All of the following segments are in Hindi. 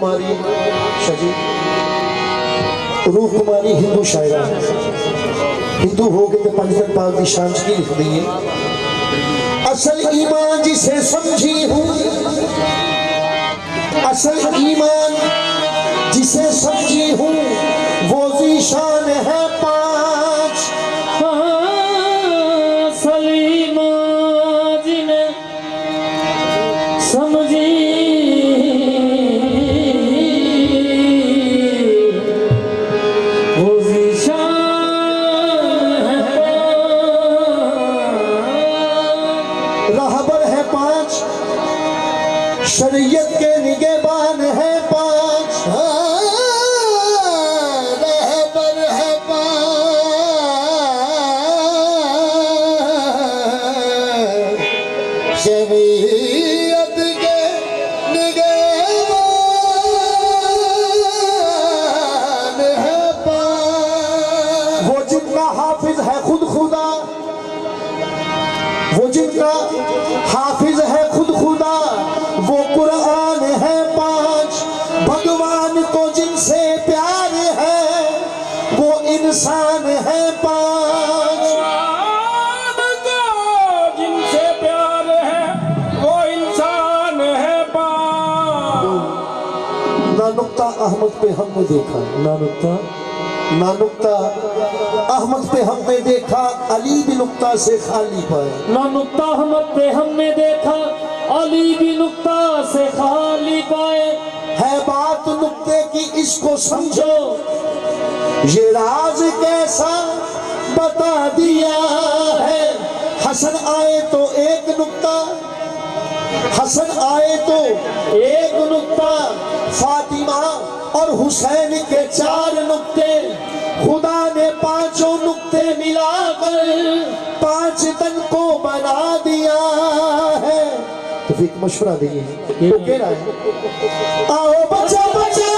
कुमारी शजी रूप कुमारी हिंदू शायरा हिंदू हो गए तो पंजन पाक की शान की लिख दी है। असल ईमान जिसे समझी हूँ, असल ईमान जिसे समझी हूँ वो ज़ीशान है पाँच। असल ईमान जिन्हें समझी वो ज़ीशान है पाँच। रहबर है पाँच, शरीयत के निगहबान है पाँच। रहबर है पाँच, शरीयत के निगहबान है पाँच। वो जिनका हाफिज है खुद खुदा, वो जिनका हाफिज है खुद खुदा वो कुरान है पाँच। भगवान को जिनसे प्यार है वो इंसान है पाँच। भगवान को जिनसे प्यार है वो इंसान है पाँच। नानुक्ता अहमद पे हमने देखा, नानुक्ता अहमद पे हमने देखा अली भी नुक्ता से खाली पाए। नुक्ता अहमद पे हमने देखा अली भी नुक्ता से खाली पाए। है बात नुक्ते की इसको समझो, ये राज कैसा बता दिया है। हसन आए तो एक नुक्ता, हसन आए तो एक नुक्ता, फातिमा और हुसैन के चार नुक्ते, खुदा ने पांचों नुक्ते मिलाकर पांच तन को बना दिया है। तो फिर मशवरा देंगे तो कह रहा है आओ बच्चा बच्चा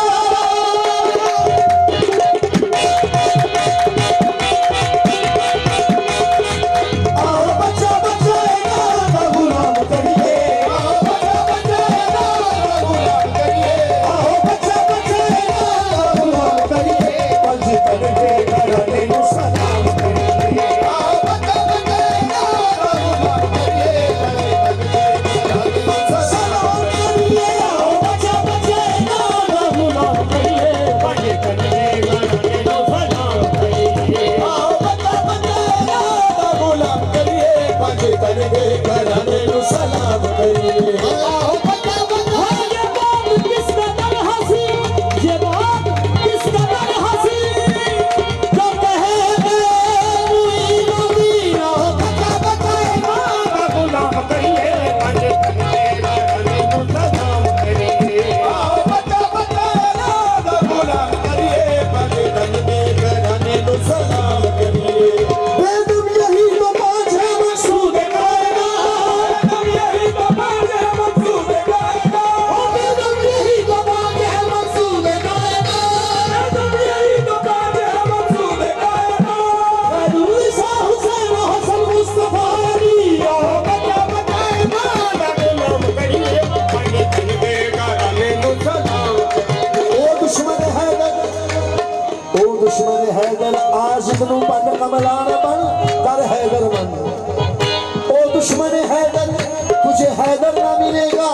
दुश्मन हैदर तुझे हैदर ना मिलेगा,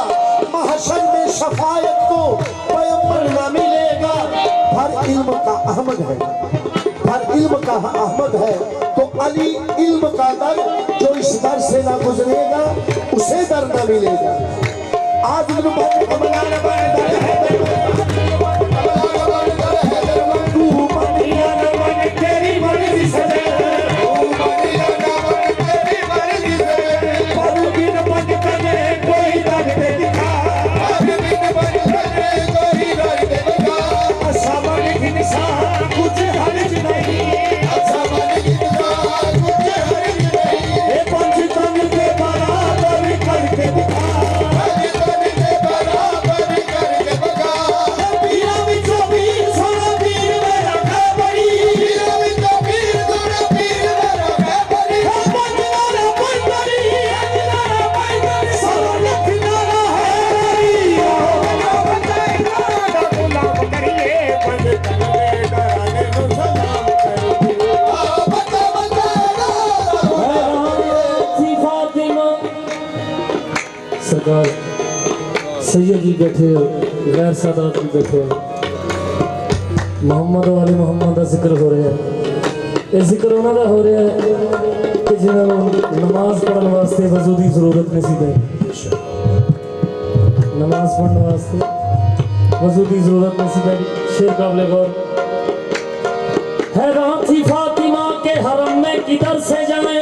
महशर में शफायत को पैगंबर ना मिलेगा। हर इल्म का अहमद है, हर इल्म का अहमद है, तो अली इल्म का दर जो इस दर से ना गुजरेगा उसे दर ना मिलेगा। आज सरकार सैयद जी बैठे हो, गैर सादात भी बैठे हो। मोहम्मद वाले मोहम्मद का जिक्र हो रहा है। ये जिक्र उन्होंने हो रहा है कि जिन्होंने नमाज पढ़ने वास्ते वजू की जरूरत नहीं सी पई। नमाज पढ़ने वास्ते वजू की जरूरत नहीं सी पई। शेर काबिल गौर। हैरान थी फातिमा के हरम में किधर से जाए।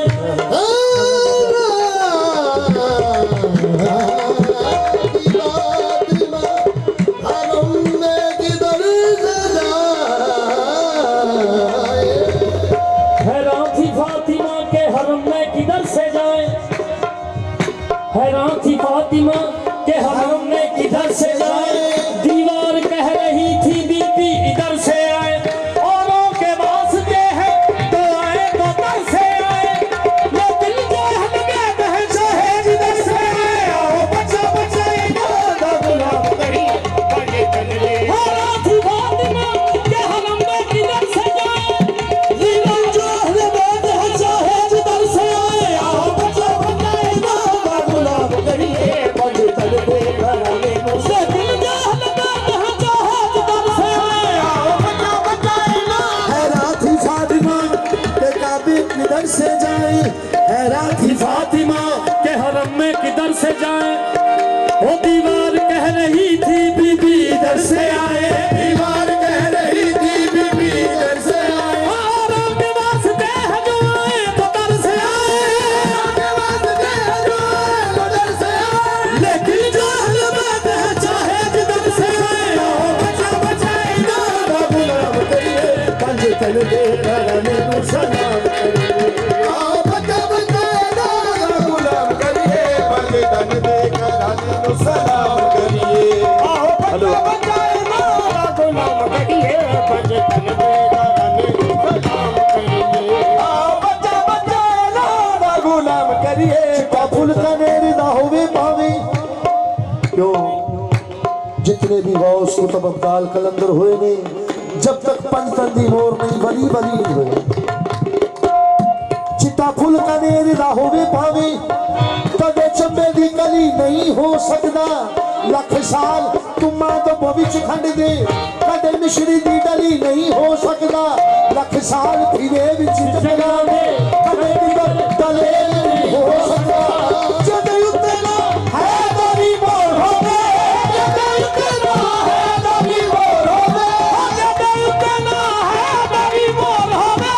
हैरान थी फातिमा के हरम में किधर से जाए। दीवार कह रही थी बीबी इधर से आए। औरों के वास्ते है तो आए तो दर से आए। लेकिन जो हम कहते हैं चाहे जिधर से आए। आओ बच्चा बच्चा इधर गुलाम करी बड़े चले। हैरान थी फातिमा के हरम में किधर से जाए। दीवार जो हम कहते हैं चाहे जिधर से आए। आओ बच्चा बच्चा इधर गुलाम करिए बड़े चले। किधर से जाए। हैरान थी फातिमा के हरम में किधर से जाए। वो दीवार कह रही थी बीबी इधर से आए। दीवार कह रही थी बीबी इधर से आए। औरों के वास्ते है जो आए तो दर से आए। लेकिन जो बात है चाहे जिधर से आए। आओ बचा बचा इधर गुलाम करिए पंज तन दे करने को सलाम करिए। आओ बचा बचा गुलाम करिए पंज तन दे करने को सलाम करिए। आओ बचा बचा गुलाम करिए पंज तन दे करने को सलाम करिए। आओ बचा बचा गुलाम करिए काफुल कनेर ना होवे पावे। क्यों जितने भी गौस कुतुब अब्दाल कलंदर हुए ने जब तक पंचतंदी मोर नहीं बली बली नहीं हुए। चिट्टा फुल कनेर ना होवे पावे कदे चंबे दी कली नहीं हो सकता। लख साल तुमा तो भविष्य खंड दे कदे मिश्री दी डली नहीं हो सकता। लख साल फिरे विच जगा दे कदे किधर डले नहीं हो सकता। जद उतना है दारी मोर होवे। जद उतना है दारी मोर होवे। जद उतना है दारी मोर होवे।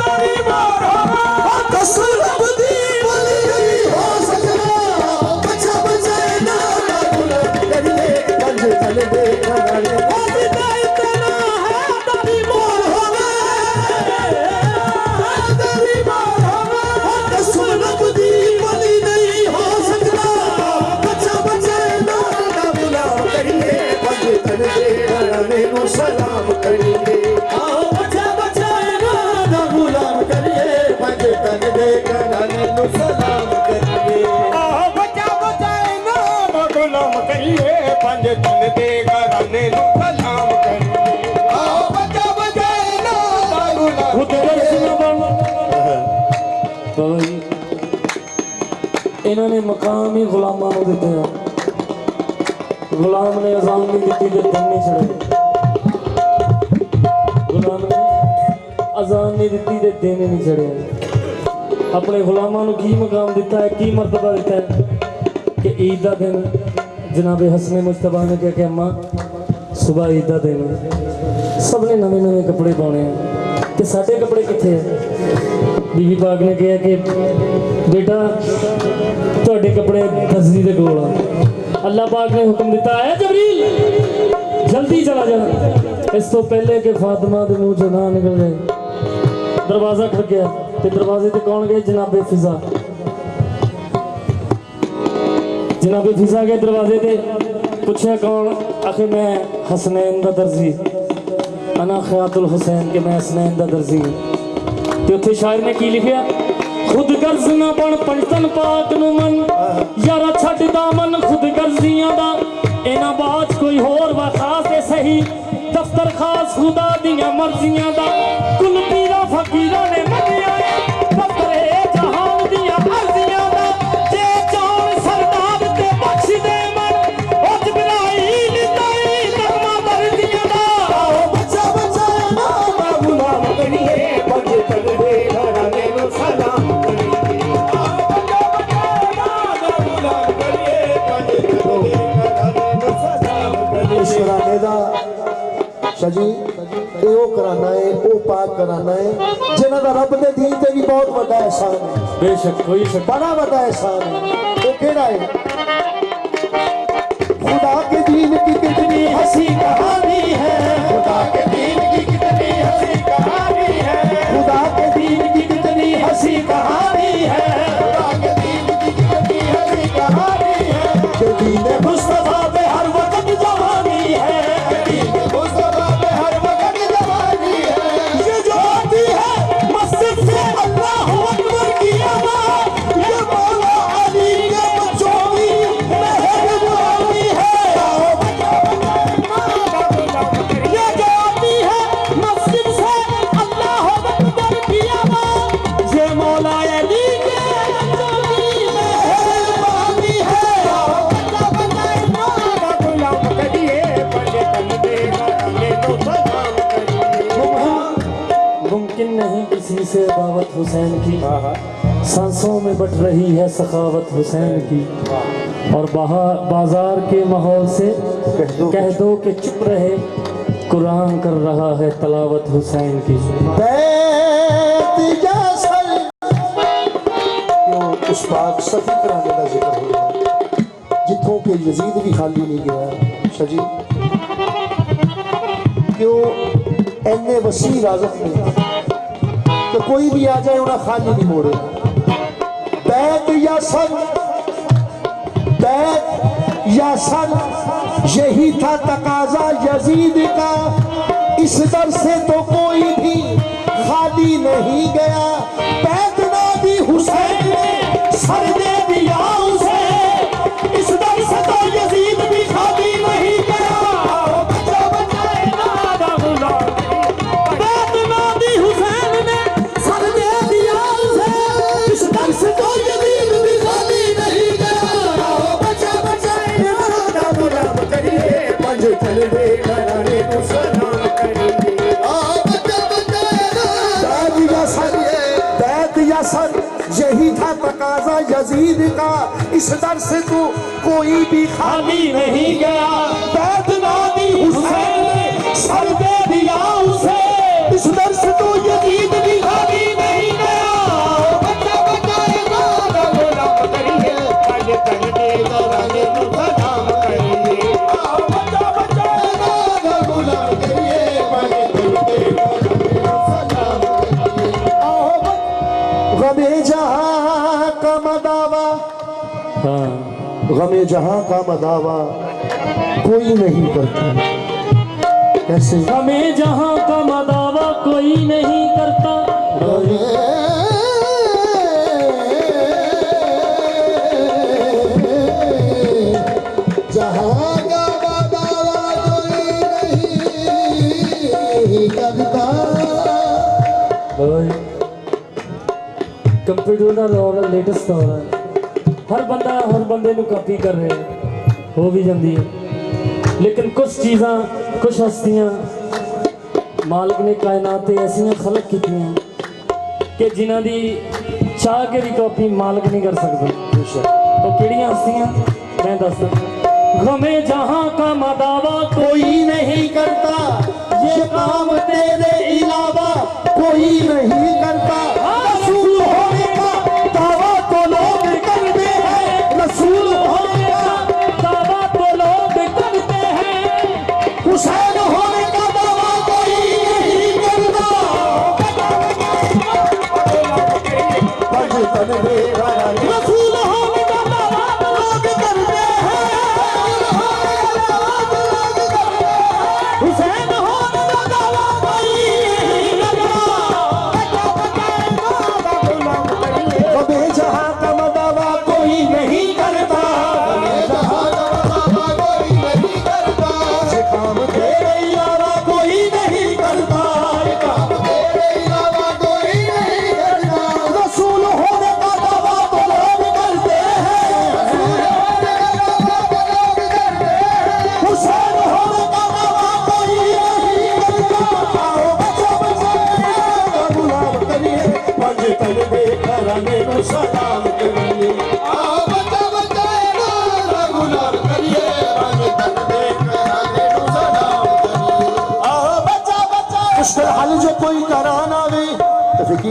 दारी मोर होवे। कसरत दी बली नहीं हो सकता। बचा बचा ना गुलाम करिए पंज तन दे करने। इतना है दारी मोर होवे। दारी मोर होवे। कसरत दी बली नहीं हो सकता। बचा बचा ना गुलाम करिए पंज तन दे करने को सलाम करिए। आओ बचा बचा ना गुलाम करिए पंज तन दे करने को सलाम करिए। आओ बचा बचा गुलाम करिए पंज तन दे करने को सलाम करिए। आओ बचा बचा ना गुलाम इन्होंने मकाम ही गुलामां नूं दिते हैं। गुलाम ने अजान नहीं दी तो दिन नहीं चढ़े। गुलाम ने अजान नहीं दी तो दिन नहीं चढ़े। अपने गुलामां नूं की मकाम दिता है की मर्तबा दिता है कि ईद का दिन जनाबे हसने मुश्तबा ने कहा कि अम्मा सुबह ईद का दिन सब ने नवे नवे कपड़े पाने हैं कि साढ़े कपड़े कितने हैं। बीबी पाक ने कहा कि बेटा ਤੁਹਾਡੇ कपड़े दर्जी के कोल आ। अल्लाह पाक ने हुक्म दिता है जबरील जल्दी चला जा। इस तो पहले कि फातिमा के मुंह चो ना निकल जाए दरवाजा खुल गया तो दरवाजे ते कौन गए जनाबे फिजा। जनाबे फिजा गए दरवाजे ते पूछा कौन। आखिर मैं हसनैन दा दर्जी अना ख्यातुल हुसैन के मैं हसनैन दा दर्जी। ते उत्थे शायर ने की लिखिया खुद गर्ज ना बन पंचतन पाक नु मन यारा छट दामन खुद गर्जियां दा। इना बात कोई होर वा खास ते सही दफ्तर खास खुदा दियां मर्जियां दा। कुल पीरा फकीरा ने मनिया दफ्तर जहान दियां मर्जियां दा। जे शाह जी ये वो कराना है वो पाक कराना है जिन्हों का रब के दीन से भी बहुत बड़ा एहसान है बेशक कोई शक बड़ा बड़ा एहसान है वो केड़ा है खुदा के दीन की कितनी हंसी कहानी है खुदा के दीन की कितनी हंसी कहानी है खुदा के दीन की कितनी हंसी कहानी है खुदा के दीन की कितनी हंसी कहानी है कि दीन मुस्तफा पे हर वक्त जवानी है दीन मुस्तफा पे हर वक्त जवानी है ये जो आती है मस्जिद से अल्लाह अकबर की आवाज़ ये मौला अली के बच्चों की मेहरबानी है ये जो आती है मस्जिद से अल्लाह अकबर की आवाज़ ये मौला अली के बच्चों की मेहरबानी है मुमकिन नहीं किसी से दावत हुसैन की सांसों में बट रही है सखावत हुसैन की और बाजार के माहौल से कह दो कि चुप रहे कुरान कर रहा है तलावत हुसैन की बैत जैसल क्यों उस पाक सफी कराने का जिक्र हो रहा है जिथों के यजीद भी खाली नहीं गया शजी क्यों एने वसी इजाजत में तो कोई भी आ जाए उन्हें खाली नहीं मोड़े बैत या सन यही था तकाजा यजीद का इस दर से तो कोई भी खाली नहीं गया बैत नादी हुसैन ने सर दे दिया उसे इस दर से तो यजीद भी खाली नहीं गया बैत नादी हुसैन ने सर दे दिया उसे इस दर से तो यजीद भी खाली नहीं गया यही था तकाजा यजीद का इस दर से तो कोई भी खाली नहीं गया बैत नादी हुसैन ने सर दे दिया उसे इस दर से तो यजीद भी खाली नहीं गया गमे जहां का मदावा हाँ गमे जहां का मदावा कोई नहीं करता कैसे हमें जहां का मदावा कोई नहीं करता जहां का मदावा कोई नहीं करता कंप्यूटर का दौर है लेटेस्ट दौर है हर बंदा हर बंदे ਨੂੰ ਕਾਪੀ ਕਰ ਰਿਹਾ ਹੋ ਵੀ ਜਾਂਦੀ ਹੈ लेकिन कुछ चीज़ां कुछ हस्तियां मालिक ने कायनात ऐसियां खलक की कि जिन्हां दी चाह के भी कॉपी मालिक नहीं कर सकता तो किहड़ियां हस्तियां मैं दसदा गमे जहां का मदावा कोई नहीं करता ये काम तेरे अलावा कोई नहीं करता रसूल होने का दावा तो लोग करते हैं रसूल होने का दावा तो लोग करते हैं हुसैन होने का दावा कोई नहीं करता रसूल होने का दावा तो लोग करते हैं हुसैन होने का दावा कोई नहीं करता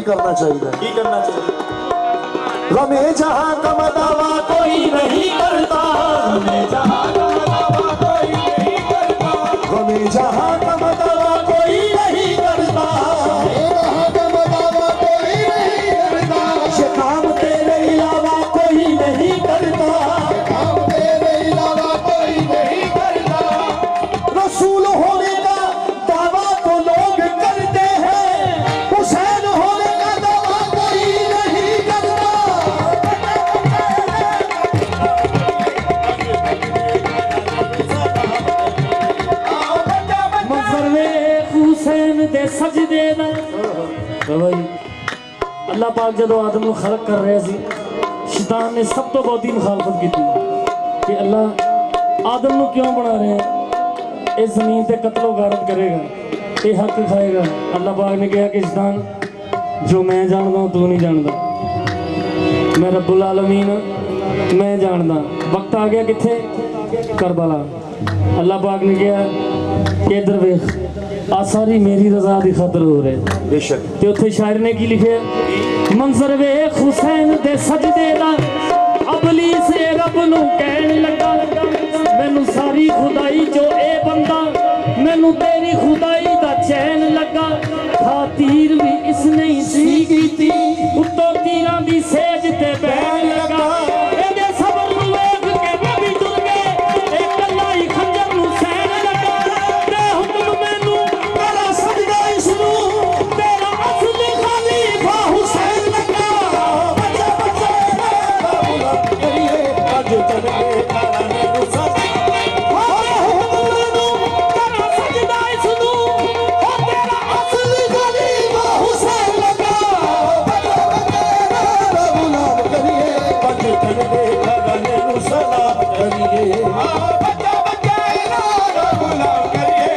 करना चाहिए। की करना चाहिए? रमे जहां का दावा कोई नहीं करता, रमे जहां का दावा कोई नहीं करता, रमे जहां का दावा कोई नहीं करता, ये काम तेरे अलावा कोई नहीं करता, रसूल होने का दावा तो लोग करते हैं, हुसैन होने का दावा कोई नहीं करता। मजरवे हुसैन दे सजदे दा भाई अल्लाह पाक जदों आदम नूं खलक कर रहा सी, शैतान ने सब तो बहुत ही मुखालफत की कि अल्लाह आदम नूं क्यों बना रहे हैं, इस जमीन ते कत्लो गारत करेगा, ये हक खाएगा। अल्लाह पाक ने कहा कि शैतान जो मैं जानदा हूं तू नहीं जानदा, मैं रब्बुल आलमीन मैं जानदा। वक्त आ गया किथे करबला, अल्लाह पाक ने कहा कि इधर वेख आ सारी मेरी रजा दी खातर हो रहे बेशक ते उत्थे शायर ने की लिखे, मंजर वेख हुसैन दे सजदे दा, अबलीस ए रब नूं कहन लगा मैनू सारी खुदाई जो ए बंदा, मैनू तेरी खुदाई दा चैन लगा, खातिर भी इसने ही सी कीती, उत्तों तीरां दी सेज ते बैन लगा, एदे सबर नूं वेख के नबी तुर गए, ए कल्ला ही खंजर नूं सैन लगा, ते हुक्म मैनू मेरा सजदा इसनूं तेरा असली खलीफा हुसैन लगा। बच्चे बच्चे बाबूला करिए अज चले कराने सदा तेरा सजदा इसनूं तेरा असली खलीफा हुसैन लगा। बच्चे बच्चे बाबूला करिए अज चले कराने सदा करिए। बच्चा बच्चा गुलाम करिए,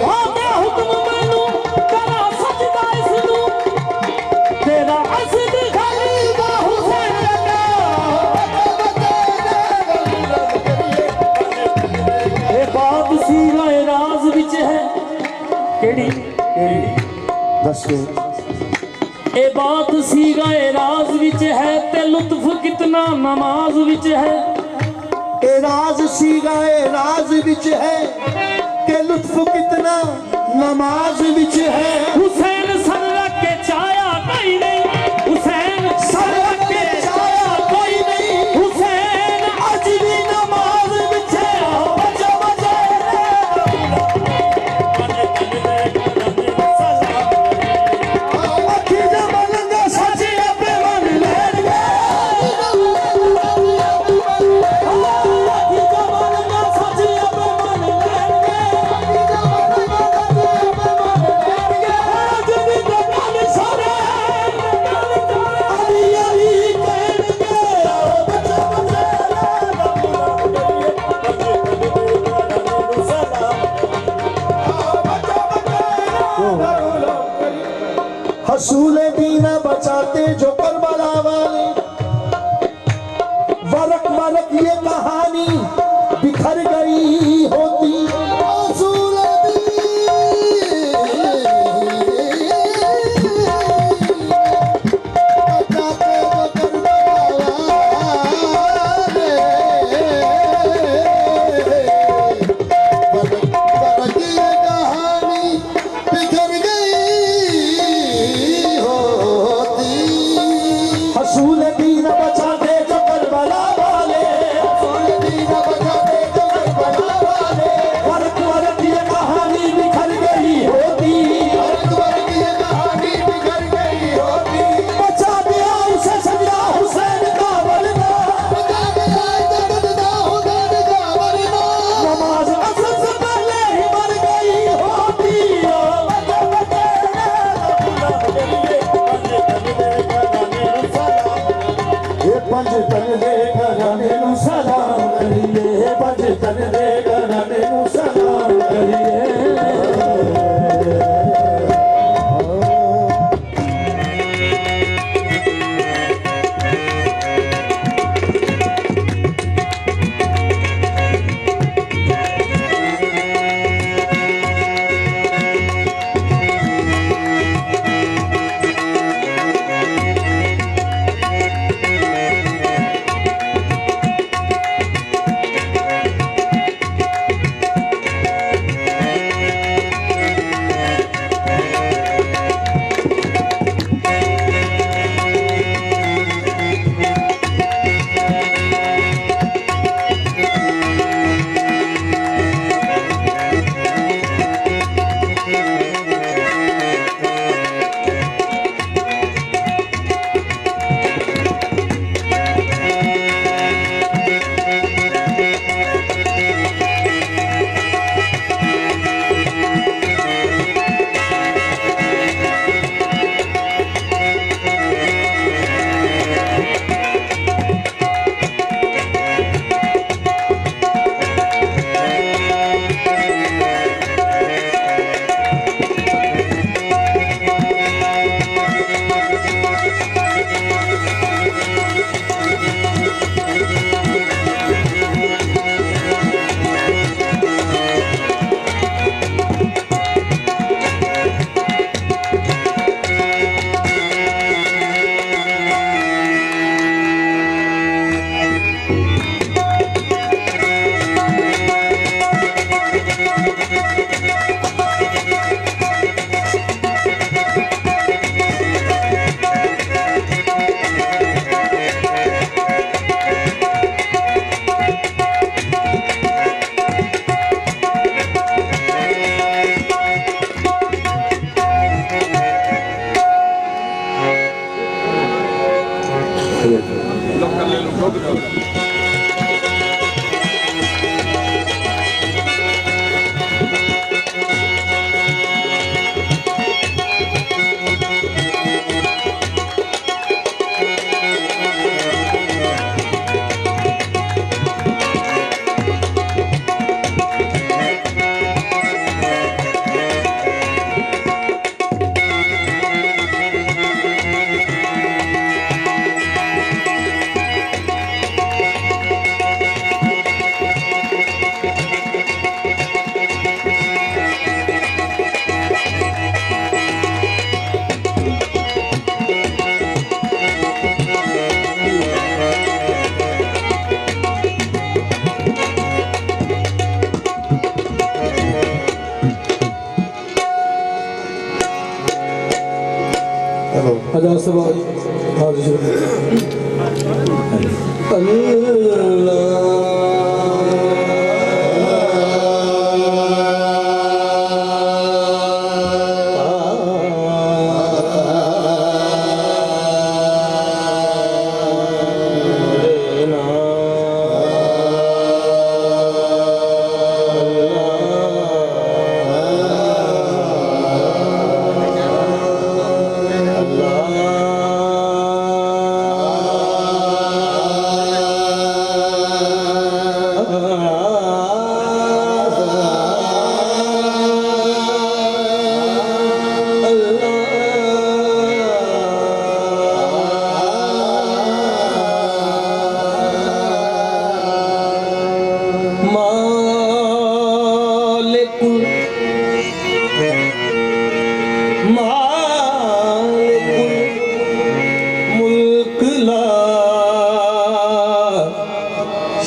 हाँ ते हुक्म मैनू तेरा सजदा इसनूं तेरा असली खलीफा हुसैन लगा। ये बात सीरा राज विच है केड़ी दस के ए बात सीगा राज विच है ते लुत्फ कितना नमाज विच है। ए राज सीगाए राज विच है के लुत्फ कितना नमाज विच है। हुसैन सर रख के चाया कोई नहीं, हुसैन सर रख के चाया कोई नहीं, हुसैन अज भी नमाज विच है। बच्चे बच्चे अखी जमलंगा सच अपने मन लेंगे। अखी जमलंगा सच अपने मन लेंगे। आज भी तो मन सारे अली अली कहेंगे। बच्चे हसूले दीना बचाते जो करबला वाले, वरक वरक ये कहानी बिखर गई होती। हसूले हसूल दीन बचाते जो करबला वाले, वरक वरक ये कहानी बिखर गई होती। बचा दिया उसे सजदा हुसैन का वरना, नमाज असर से पहले ही मर गई होती। ये पंज तन दे घराने नूं सलाम करिए, पंज तन दे घराने नूं सलाम करिए। लोग कर ले लोग हजार सवाल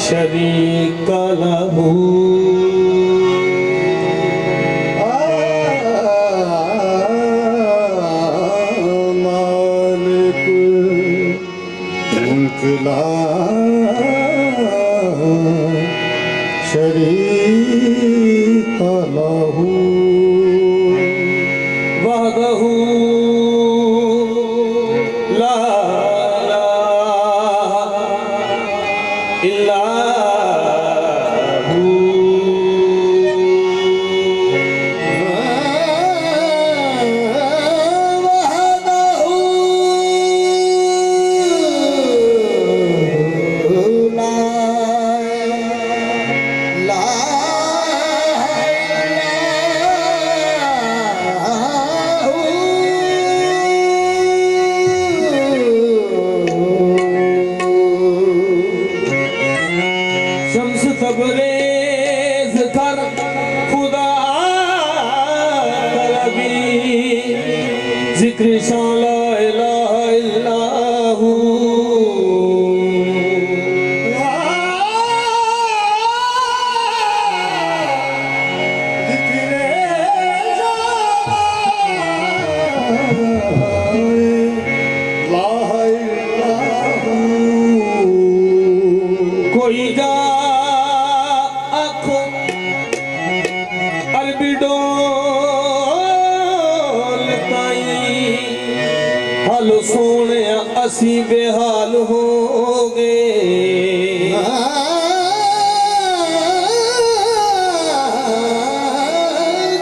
शरीक लहू मालिक मुल्क ला शरीक लहू वहदहू ला तबरेज कर खुदा तलबी जिक्र शान ला इलाहा इल्लाहु कोई जा हालो सोने असी बेहाल हो गए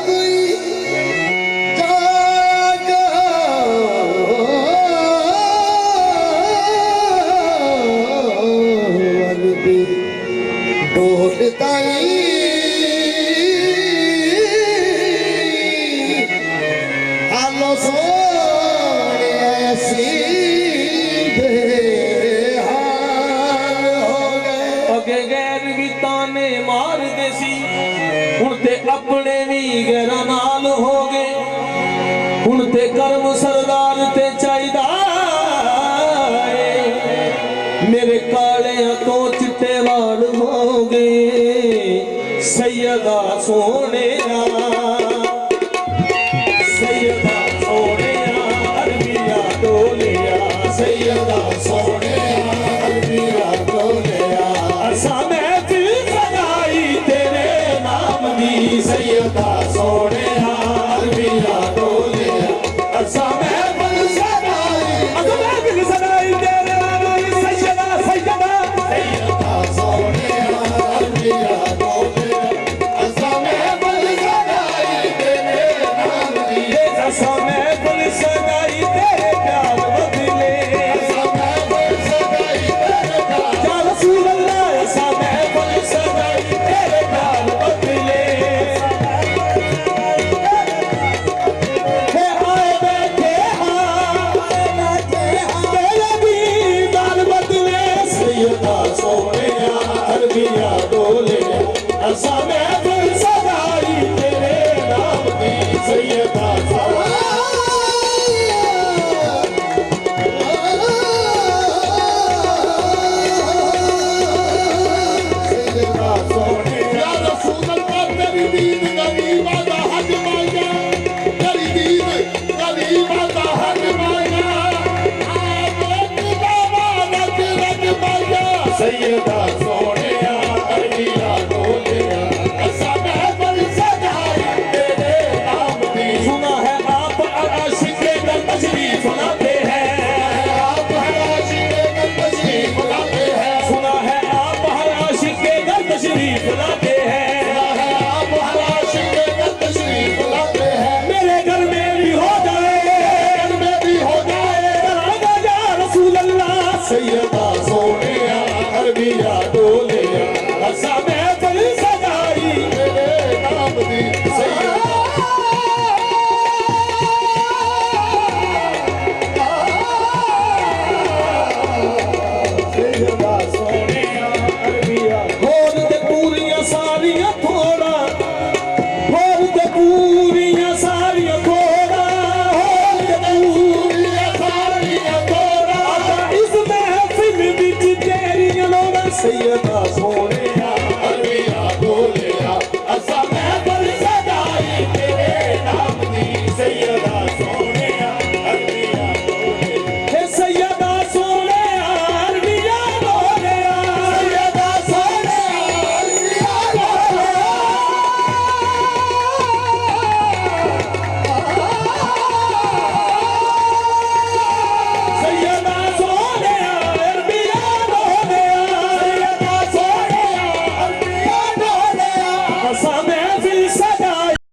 कोई जागा डोलता हालो मार देसी हुण ते अपने भी गैरा नाल हो गए हुण ते कर्म सरदार ते चाहिदा मेरे काले तो चिट्टे वाल हो गए सैयदा सोने सैयदा सोने अरबिया डोलिया सैयदा सोने अरबिया डोलिया असा सैयदा सोने अरबिया डोलिया असा मैं बल सदाई तेरे सैयदा सोनिया अरबिया डोलिया असा महफिल सजाई तेरे नाम दी सुना है आप आशिक के दर तशरीफ लाते हैं आप हर आशिक के तशरीफ लाते हैं सुना है आप हर आशिक के दर तशरीफ लाते हैं आप हर आशिक के तशरीफ लाते हैं मेरे घर में भी हो जाए घर में भी हो जाए करागा या रसूल अल्लाह सैयदा सोनिया अरबिया डोलिया असा महफिल सजाई तेरे नाम दी सैयदा सैयदा सोनिया अरबिया होर ते पूरियां सारियां थोड़ा होर ते पूरियां सारियां थोड़ा होर ते पूरिया सारिया तोरा इस महफिल विच तेरियां लोड़ां सैयदा